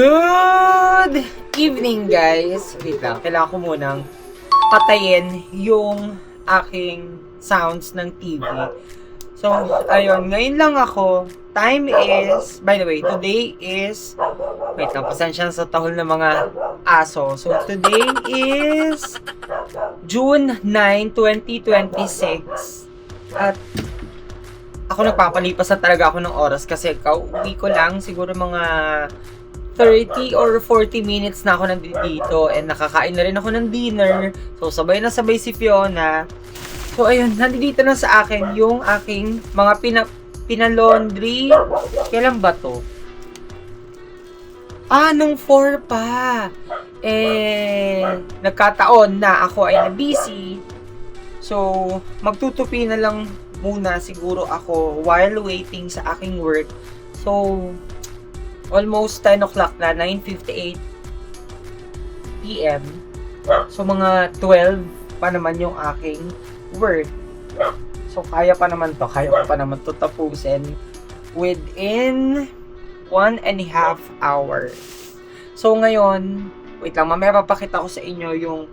Good evening, guys. Wait lang, kailangan ko munang patayin yung aking sounds ng TV. So, ayun, ngayon lang ako. Time is, by the way, today is, wait lang, pasensya sa tahol ng mga aso. So, today is June 9, 2026. At ako nagpapalipas na talaga ako ng oras kasi kauwi ko lang siguro mga 30 or 40 minutes na ako nandito and nakakain na rin ako ng dinner. So sabay na sabay si Fiona. So ayun, nandito na sa akin yung aking mga pinalaundry. Kailan ba to? Nung 4 pa. Nagkataon na ako ay na-busy. So magtutupi na lang muna siguro ako while waiting sa aking work. So, almost 10 o'clock na, 9:58 p.m. So, mga 12 pa naman yung aking work. So, kaya ko pa naman to tapusin within 1.5 hours. So, ngayon, wait lang, mamaya papakita ko sa inyo yung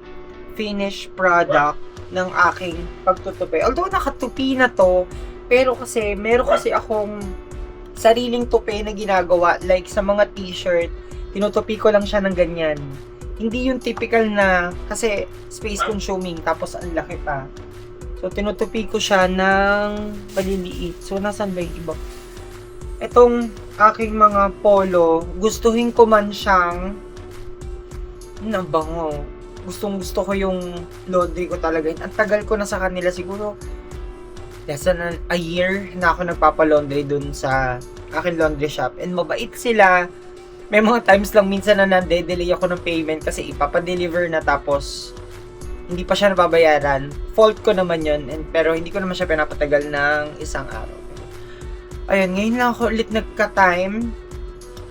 finished product ng aking pagtutupi. Although nakatupi na to, pero kasi meron kasi akong sariling tupi na ginagawa, like sa mga t-shirt, tinutupi ko lang siya ng ganyan. Hindi yung typical na, kasi space consuming, tapos ang laki pa. So, tinutupi ko siya ng maliliit. So, nasan ba yung iba? Itong aking mga polo, gustuhin ko man siyang nabango. Gustong-gusto ko yung laundry ko talaga. Ang tagal ko na sa kanila, siguro less than a year na ako nagpapa-laundry dun sa akin laundry shop. And mabait sila. May mga times lang minsan na nade-delay ako ng payment kasi ipapa-deliver na tapos hindi pa siya nababayaran. Fault ko naman yun. Pero hindi ko naman siya pinapatagal ng isang araw. Ayun, ngayon lang ako ulit nagka-time.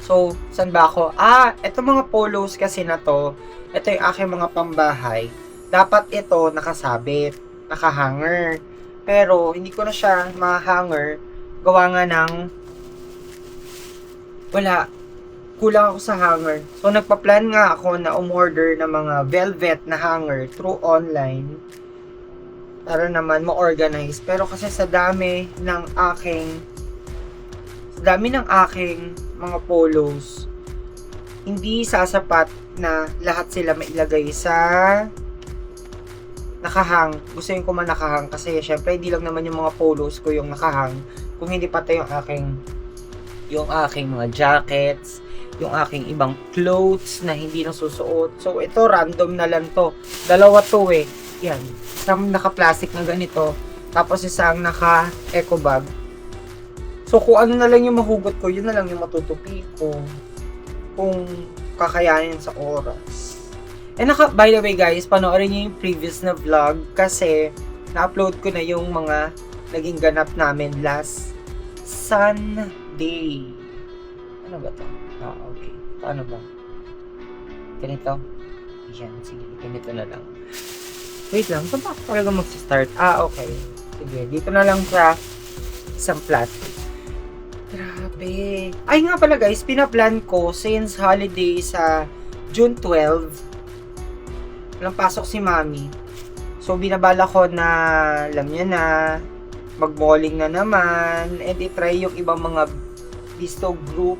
So, saan ba ako? Eto mga polos kasi na to. Ito yung aking mga pambahay. Dapat ito nakasabit, nakahanger. Pero, hindi ko na siya ma-hanger. Gawa nga ng wala. Kulang ako sa hanger. So, nagpa-plan nga ako na umorder ng mga velvet na hanger through online. Para naman ma-organize. Pero kasi sa dami ng aking mga polos, hindi sasapat na lahat sila mailagay sa nakahang. Gusto ko man nakahang kasi syempre hindi lang naman yung mga polos ko yung nakahang. Kung hindi pati yung aking mga jackets, yung aking ibang clothes na hindi nasusuot. So ito random na lang to. Dalawa to eh. Yan. Isang naka-plastic na ganito. Tapos isang naka-eco bag. So kung ano na lang yung mahugot ko, yun na lang yung matutupi ko. Kung kakayanin sa oras. And by the way guys, panoorin nyo yung previous na vlog kasi na-upload ko na yung mga naging ganap namin last Sunday. Ano ba to? Okay. Paano ba? Ganito? Yan, sige. Ganito na lang. Wait lang, saan ba ako talaga mag-start? Okay. Sige, dito na lang sa isang plastic. Grabe. Ay nga pala guys, pinaplan ko since holiday sa June 12. Walang pasok si Mami. So binabala ko na, alam niya na, mag-malling na naman, and i-try yung ibang mga bistro group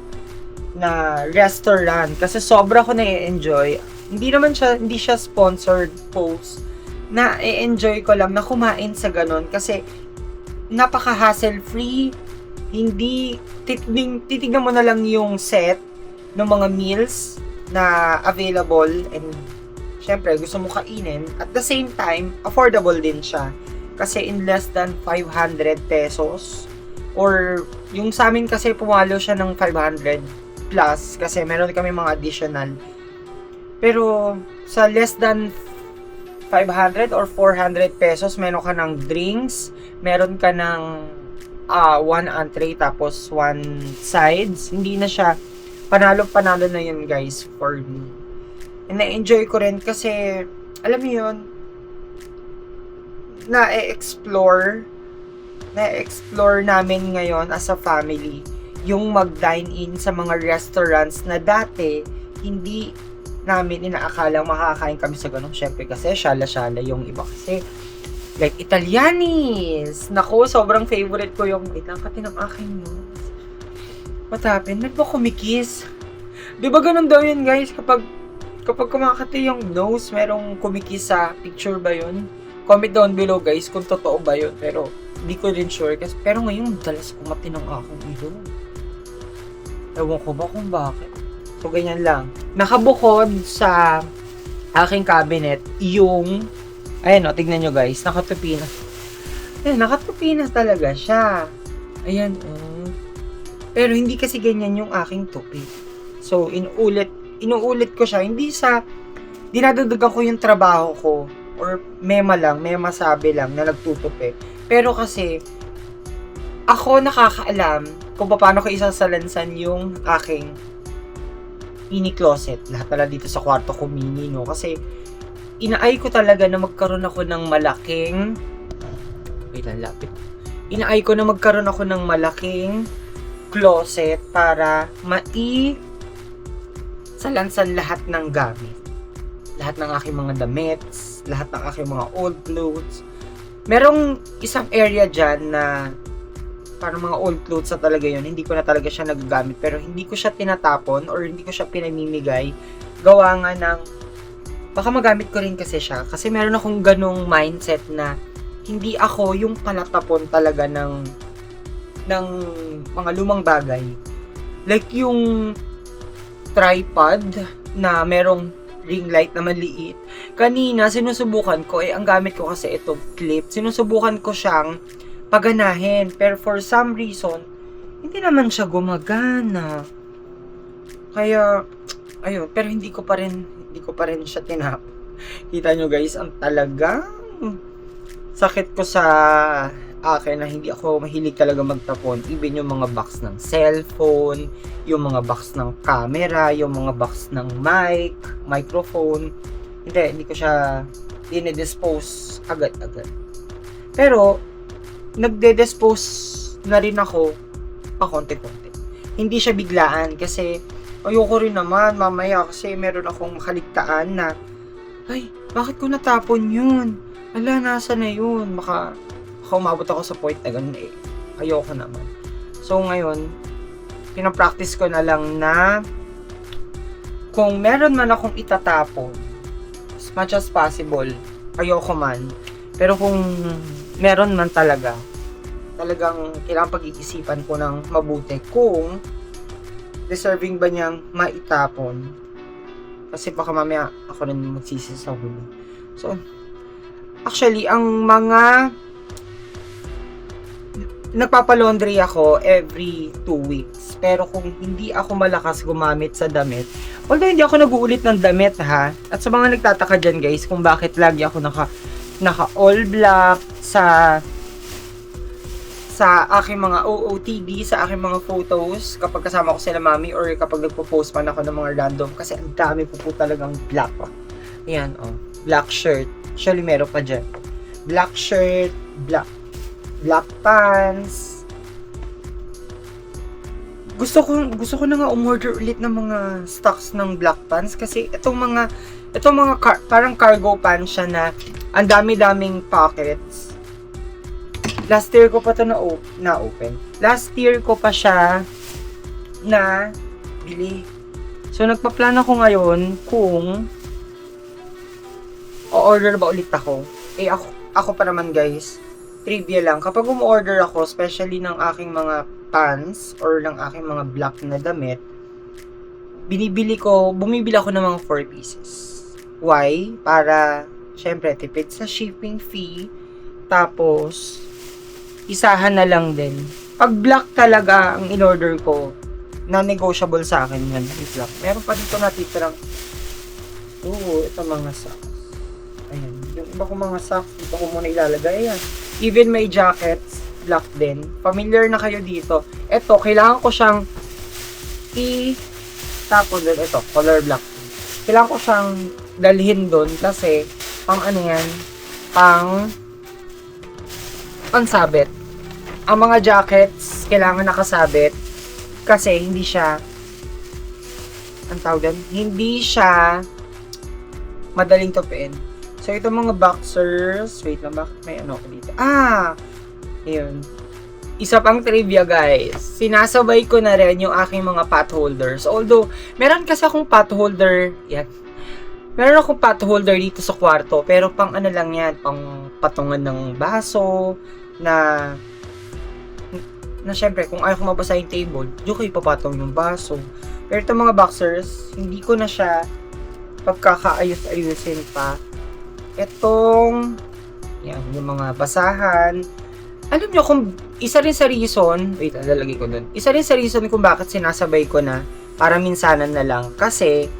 na restaurant. Kasi sobra ko na-enjoy. Hindi siya sponsored post. Na-enjoy ko lang na kumain sa ganun. Kasi napaka-hassle free. Hindi, titignan mo na lang yung set ng mga meals na available and syempre gusto mo kainin. At the same time, affordable din siya. Kasi in less than 500 pesos or yung sa amin kasi pumalo siya ng 500 plus kasi meron kami mga additional. Pero sa less than 500 or 400 pesos, meron ka ng drinks, meron ka ng one entree tapos one sides. Hindi na siya panalo na yun guys for me. And na-enjoy ko rin kasi alam mo yun, na-explore namin ngayon as a family yung mag-dine in sa mga restaurants na dati hindi namin inaakalang makakain kami sa ganun. Syempre kasi, syala-syala yung iba kasi. Like, Italianis! Naku, sobrang favorite ko yung itangkati ng aking nose. What happened? Ba't ba kumikis? Di ba ganun daw yun, guys? Kapag kumakati yung nose, merong kumikis sa picture ba yun? Comment down below, guys, kung totoo ba yun. Pero, hindi ko rin sure. Kasi, pero ngayon, dalas kumati ng aking ilong. Ewan ko ba kung bakit. So, ganyan lang. Nakabukod sa aking cabinet, yung, ayan o, tignan nyo guys, nakatupi na. Ayan, nakatupi na talaga siya. Ayan o. Pero hindi kasi ganyan yung aking tupi. So, inuulit ko siya. Hindi sa, dinadudugan ko yung trabaho ko. Or mema sabi lang na nagtutupi. Pero kasi, ako nakakaalam kung paano ko isasalansan yung aking mini closet. Lahat pala dito sa kwarto ko mini, no? Kasi, inaay ko talaga na magkaroon ako ng malaking, wait lang, lapit. Inaay ko na magkaroon ako ng malaking closet para salansan lahat ng gamit. Lahat ng aking mga damit, lahat ng aking mga old clothes. Merong isang area dyan na parang mga old clothes na talaga yun. Hindi ko na talaga siya nagagamit. Pero hindi ko siya tinatapon or hindi ko siya pinamimigay. Gawa nga ng, baka magamit ko rin kasi siya. Kasi meron akong ganong mindset na hindi ako yung palatapon talaga ng mga lumang bagay. Like yung tripod na merong ring light na maliit. Kanina, sinusubukan ko, ang gamit ko kasi itong clip. Sinusubukan ko siyang paganahin. Pero for some reason, hindi naman siya gumagana. Kaya, ayun. Pero hindi ko pa rin siya tinap. Kita nyo guys, ang talagang sakit ko sa akin na hindi ako mahilig talaga magtapon. Even yung mga box ng cellphone, yung mga box ng camera, yung mga box ng microphone. Hindi ko siya dine-dispose agad-agad. Pero, nagde-dispose na rin ako pakonti-konti. Hindi siya biglaan kasi ayoko rin naman mamaya kasi meron akong makaligtaan na ay, bakit ko natapon yun? Ala, nasa na yun? Baka umabot ako sa point na ganun eh. Ayoko naman. So ngayon, pinapractice ko na lang na kung meron man akong itatapon, as much as possible, ayoko man. Pero kung meron man talagang kailangan pag-iisipan ko ng mabuti kung deserving ba niyang maitapon. Kasi baka mamaya ako rin magsisi sa huli. So, actually, ang mga nagpapalaundry ako every 2 weeks. Pero kung hindi ako malakas gumamit sa damit, although hindi ako nag-uulit ng damit ha, at sa mga nagtataka dyan guys, kung bakit lagi ako naka all black sa aking mga OOTD, sa aking mga photos, kapag kasama ko sila mami or kapag nagpo-post man ako ng mga random, kasi ang dami po talagang black. Ayan, black shirt. Actually, meron pa dyan. Black shirt, black pants. Gusto ko na nga umorder ulit ng mga stocks ng black pants kasi itong mga parang cargo pants siya na ang dami-daming pockets. Last year ko pa to na open. Last year ko pa siya na bili. So nagpa-plan ako ngayon kung o-order ba ulit ako. Ako pa naman guys. Trivia lang, kapag umorder ako, especially ng aking mga pants or ng aking mga black na damit, bumibili ako ng mga 4 pieces. Why? Para, syempre, tipid sa shipping fee, tapos, isahan na lang din. Pag black talaga ang in-order ko, na-negotiable sa akin yan, black. Meron pa dito natitirang, ito mga socks. Ayan, yung iba kong mga socks, dito ko muna ilalagay, ayan. Even may jackets, black din. Familiar na kayo dito. Ito, kailangan ko siyang tapos din, ito, color black. Kailangan ko siyang dalhin doon kasi pang ano yan, pang sabit. Ang mga jackets, kailangan nakasabit kasi hindi siya ang tawag doon, hindi siya madaling tupiin. So, ito mga boxers, wait lang, bakit may ano ko dito? Ayun. Isa pang trivia, guys. Sinasabay ko na rin yung aking mga pot holders. Although, meron kasi akong pot holder, yan. Meron akong pot holder dito sa kwarto, pero pang ano lang yan, pang patungan ng baso, na syempre, kung ayaw ko mabasa yung table, diyo ko ipapatong yung baso. Pero itong mga boxers, hindi ko na siya pagkakaayos-ayusin pa. Itong, yan, yung mga basahan. Alam nyo, kung isa rin sa reason, wait, lalagay ko dun. Isa rin sa reason kung bakit sinasabay ko na, para minsanan na lang. Kasi,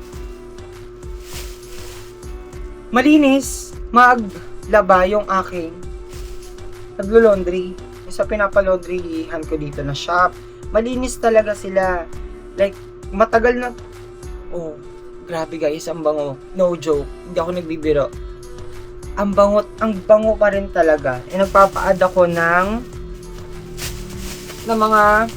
malinis, maglaba yung aking naglo-laundry. Sa pinapalaundryhan ko dito na shop. Malinis talaga sila. Like, matagal na, oh, grabe guys, ang bango. No joke, hindi ako nagbibiro. Ang bango pa rin talaga. Nagpapa-add ako ng mga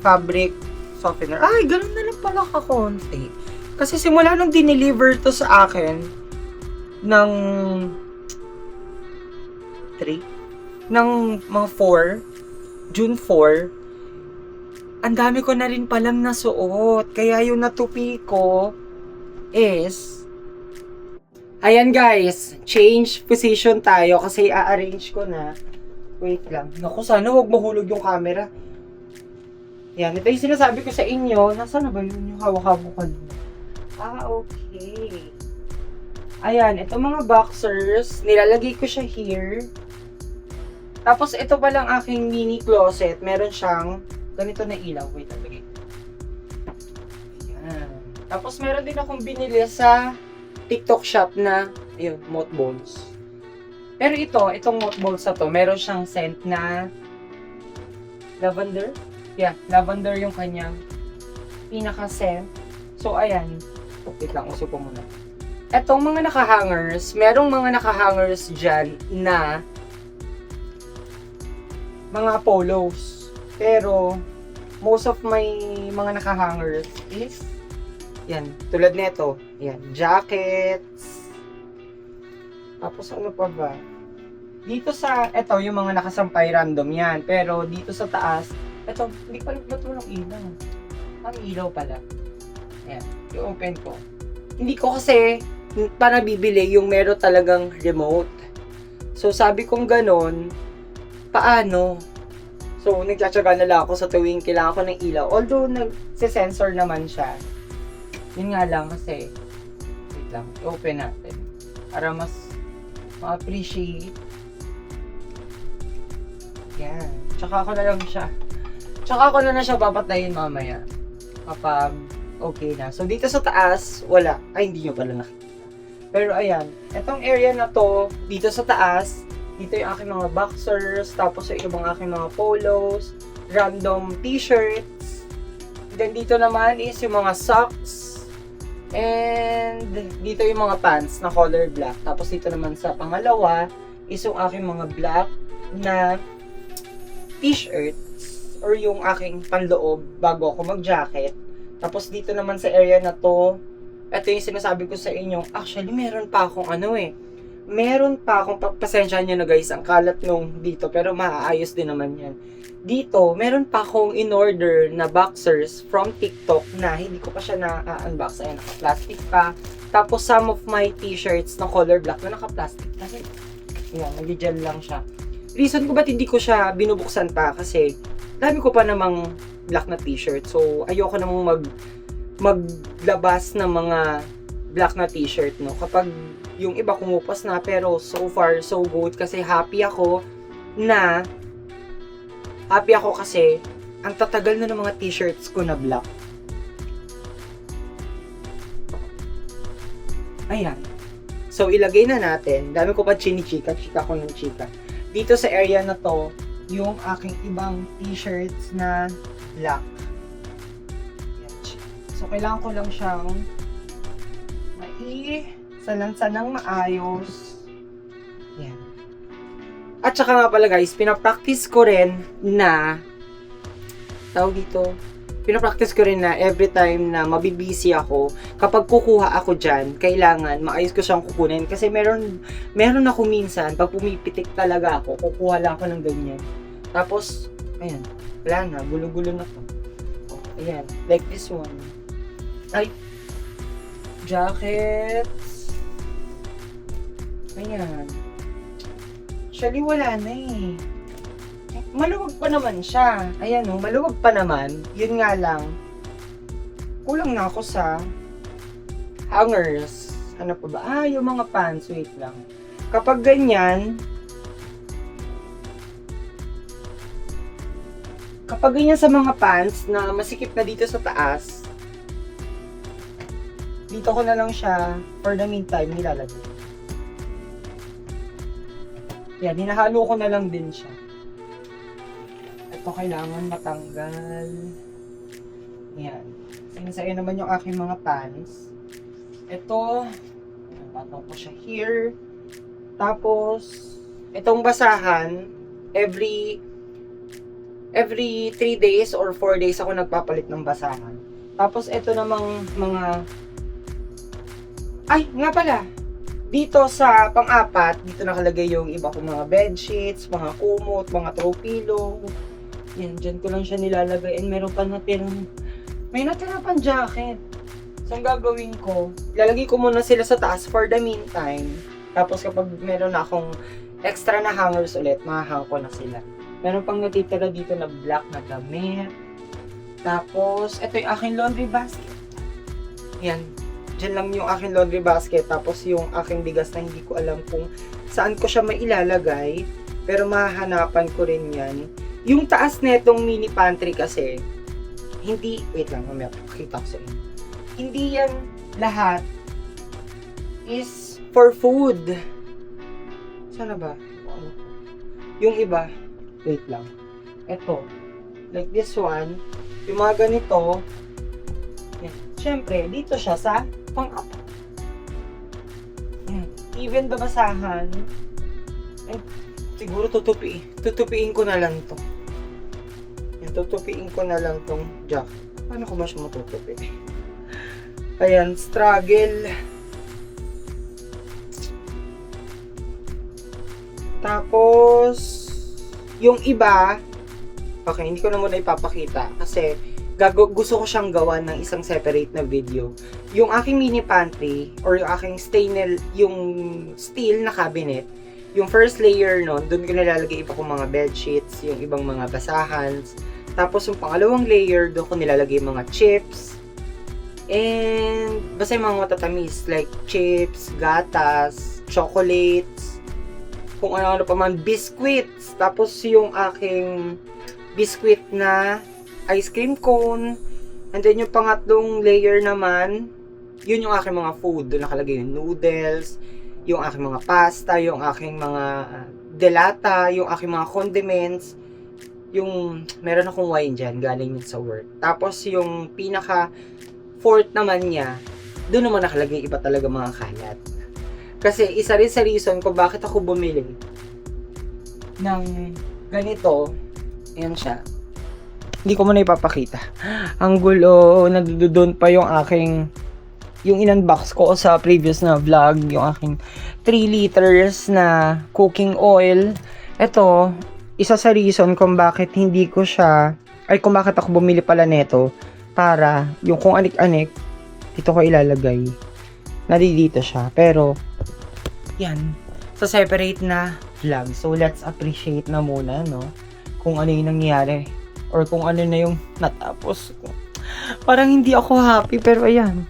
fabric softener. Ay, ganun na lang pala kakonti. Kasi simula nung dineliver to sa akin ng 3, ng mga 4, June 4, ang dami ko na rin palang nasuot. Kaya yung natupi ko is, ayan guys, change position tayo kasi a-arrange ko na. Wait lang. Naku, sana huwag mahulog yung camera. Yan, ito yung sinasabi ko sa inyo. Nasaan na ba yun yung hawak-hawak ko? Okay. Ayan, ito mga boxers, nilalagay ko siya here. Tapos ito pa lang aking mini closet. Meron siyang ganito na ilaw. Wait, lagay. Ayan. Tapos meron din akong binili sa TikTok shop na, ayun, mothballs. Pero itong mothballs na to, meron siyang scent na lavender. Yeah, lavender yung kanyang pinaka-scent. So, ayan. Wait lang, uso ko muna. Etong mga naka-hangers, merong mga naka-hangers dyan na mga polos. Pero, most of my mga naka-hangers is yan, tulad nito. Yan, jackets. Tapos ano pa ba? Dito sa, eto yung mga nakasampay random yan. Pero dito sa taas, eto, hindi pa nagbatulong ilaw. Ang ilaw pala. Ayan, i-open ko. Hindi ko kasi pa nabibili yung meron talagang remote. So sabi kong ganon, paano? So nagtsatsaga na lang ako sa tuwing kailangan ko ng ilaw. Although nagse-sensor naman siya. Yun nga lang kasi, wait lang, i-open natin. Para mas ma-appreciate. Yan. Tsaka ako na lang siya papatayin mamaya. Kapag okay na. So, dito sa taas, wala. Ay, hindi nyo pala nakikita. Pero ayan, etong area na to, dito sa taas, dito yung aking mga boxers, tapos yung ibang aking mga polos, random t-shirts. Then dito naman is yung mga socks. And dito yung mga pants na color black. Tapos dito naman sa pangalawa is yung aking mga black na t-shirts or yung aking panloob bago ako mag-jacket. Tapos dito naman sa area na to, ito yung sinasabi ko sa inyo, actually meron pa akong pasensya nyo na guys, ang kalat nung dito, pero maaayos din naman yan. Dito, meron pa akong in-order na boxers from TikTok na hindi ko pa siya na-unbox. Ayan, naka-plastic pa. Tapos, some of my t-shirts na color black na naka-plastic. Kasi, ayan, nag-gel lang siya. Reason ko ba't hindi ko siya binubuksan pa? Kasi, dami ko pa namang black na t-shirt. So, ayoko namang maglabas ng mga black na t-shirt, no? Kapag yung iba kumupas na, pero so far, so good. Kasi happy ako kasi ang tatagal na ng mga t-shirts ko na black. Ayan. So, ilagay na natin. Dami ko pa chika ko ng chika. Dito sa area na to, yung aking ibang t-shirts na black. Ayan. So, kailangan ko lang siyang salansanang maayos. Ayan. At saka nga pala guys, pinapractice ko rin na tawag dito, pinapractice ko rin na every time na mabibisi ako, kapag kukuha ako dyan, kailangan maayos ko siyang kukunin. Kasi meron ako minsan, pag pumipitik talaga ako, kukuha lang ako ng ganyan. Tapos, ayan, wala na, gulo-gulo na to. Ayan, like this one. Ay, jackets. Ayan. Actually, wala na eh. Maluwag pa naman siya. Ayan o, maluwag pa naman. Yun nga lang. Kulang na ako sa hangers. Ano pa ba? Yung mga pants. Wait lang. Kapag ganyan sa mga pants na masikip na dito sa taas, dito ko na lang siya for the meantime nilalagay. Yan, hinahalo ko na lang din siya. Ito kailangan matanggal. Yan. Sinisaya naman yung aking mga pants. Ito, patong ko siya here. Tapos, itong basahan, every 3 days or 4 days ako nagpapalit ng basahan. Tapos, ito namang mga... Ay, nga pala! Dito sa pang-apat, dito nakalagay yung iba kong mga bedsheets, mga kumot, mga throw pillow. Yan, dyan ko lang siya nilalagay. And meron pa may natira pang jacket. So, ang gagawin ko, ilalagay ko muna sila sa taas for the meantime. Tapos, kapag meron na akong extra na hangers ulit, mahahang ko na sila. Meron pang natitira dito na black na damit. Tapos, ito yung aking laundry basket. Yan. Dyan lang yung aking laundry basket. Tapos, yung aking bigas na hindi ko alam kung saan ko siya mailalagay. Pero, mahahanapan ko rin yan. Yung taas netong mini pantry kasi, hindi, wait lang, mamaya, pakita ko sa inyo. Hindi yan lahat is for food. Sana ba? Yung iba, wait lang. Ito, like this one, yung mga ganito, yan. Syempre, dito siya sa pang-apat. Yan. Even the basahan, ay, siguro tutupiin ko na lang to. Yan, tutupiin ko na lang tong jacket. Paano ko ba siya matutupi? Ayan, struggle. Tapos, yung iba, okay, hindi ko na muna ipapakita kasi gusto ko siyang gawa ng isang separate na video. Yung aking mini pantry or yung aking yung steel na cabinet, yung first layer nun, doon ko nilalagay iba kong mga bedsheets, yung ibang mga basahan. Tapos yung pangalawang layer, doon ko nilalagay mga chips. And basta yung mga matatamis like chips, gatas, chocolates, kung ano-ano pa man, biscuits. Tapos yung aking biscuit na ice cream cone. And then yung pangatlong layer naman, yun yung aking mga food. Doon nakalagay yung noodles, yung aking mga pasta, yung aking mga delata, yung aking mga condiments, yung meron akong wine dyan, galing yun sa work. Tapos yung pinaka fourth naman niya, doon naman nakalagay iba talaga mga kalat. Kasi isa rin sa reason kung bakit ako bumili ng ganito, ayan siya. Hindi ko muna ipapakita. Ang gulo, nandoon pa yung aking yung in-unbox ko sa previous na vlog, yung aking 3 liters na cooking oil. Ito, isa sa reason kung bakit hindi ko siya, ay kung bakit ako bumili pala nito, para yung kung anik-anik, dito ko ilalagay. Nandito siya. Pero, yan, sa separate na vlog. So, let's appreciate na muna, no? Kung ano yung nangyari. Or kung ano na yung natapos ko. Parang hindi ako happy, pero ayan.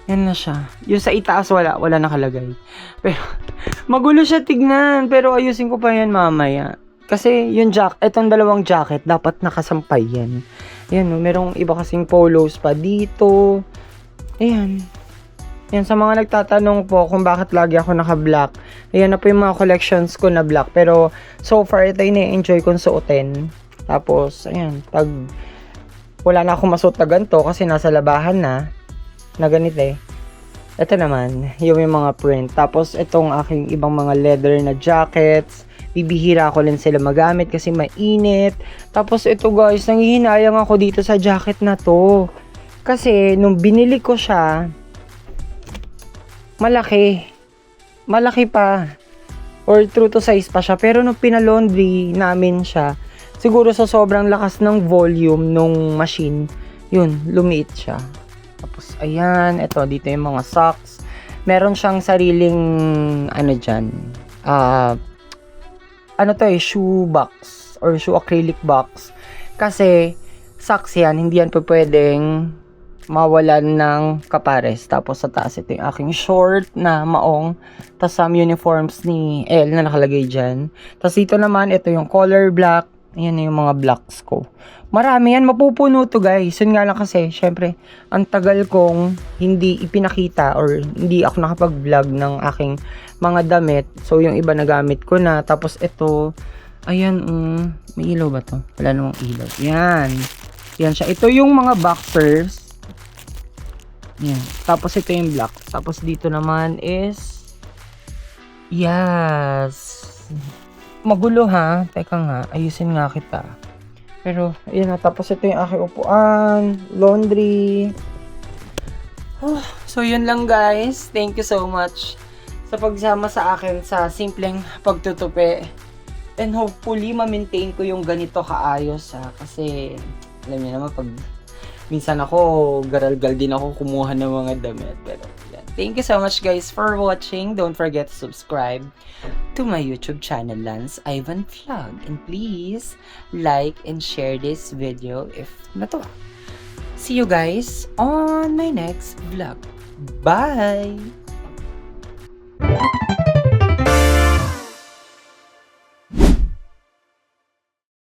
Yan na siya. Yung sa itaas wala nakalagay. Pero magulo siya tignan, pero ayusin ko pa yan mamaya. Kasi yung etong dalawang jacket dapat nakasampay yan. Ayan, no, merong iba kasing polos pa dito. Ayan. Yan, sa mga nagtatanong po kung bakit lagi ako naka-black. Ayan na po yung mga collections ko na black. Pero so far, ito yung na-enjoy kong suotin. Tapos, ayan, pag wala na akong masuot na ganito kasi nasa labahan na ganito eh. Ito naman, yung may mga print. Tapos, itong aking ibang mga leather na jackets. Bibihira ko lang sila magamit kasi mainit. Tapos, ito guys, nanghihinayang ako dito sa jacket na to. Kasi, nung binili ko siya, malaki. Malaki pa. Or true to size pa siya. Pero nung pinalaundry namin siya, siguro sa sobrang lakas ng volume nung machine, yun, lumiit siya. Tapos, ayan, ito, dito yung mga socks. Meron siyang sariling, shoe box or shoe acrylic box. Kasi, socks yan, hindi yan pa pwedeng mawalan ng kapares. Tapos, sa taas, ito yung aking short na maong. Tapos, some uniforms ni L na nakalagay dyan. Tapos, dito naman, ito yung color black. Ayan na yung mga blocks ko. Marami yan, mapupuno to guys. Yun nga lang kasi, syempre, ang tagal kong hindi ipinakita or hindi ako nakapag-vlog ng aking mga damit. So, yung iba nagamit ko na. Tapos, ito, ayan, may ilaw ba to? Wala namang ilaw. Yan. Yan siya. Ito yung mga boxers. Yan. Tapos, ito yung black. Tapos, dito naman is, yes. Magulo ha. Teka nga, ayusin nga kita. Pero, ayan na. Tapos, ito yung aking upuan. Laundry. So, yun lang guys. Thank you so much sa pagsama sa akin sa simpleng pagtutupi. And hopefully, ma-maintain ko yung ganito kaayos ha. Kasi, alam niyo naman, pag minsan ako, garalgal din ako kumuha ng mga damit. Pero, yan. Thank you so much guys for watching. Don't forget to subscribe to my YouTube channel, Lance Ivan Vlog. And please, like and share this video if natuwa. See you guys on my next vlog. Bye!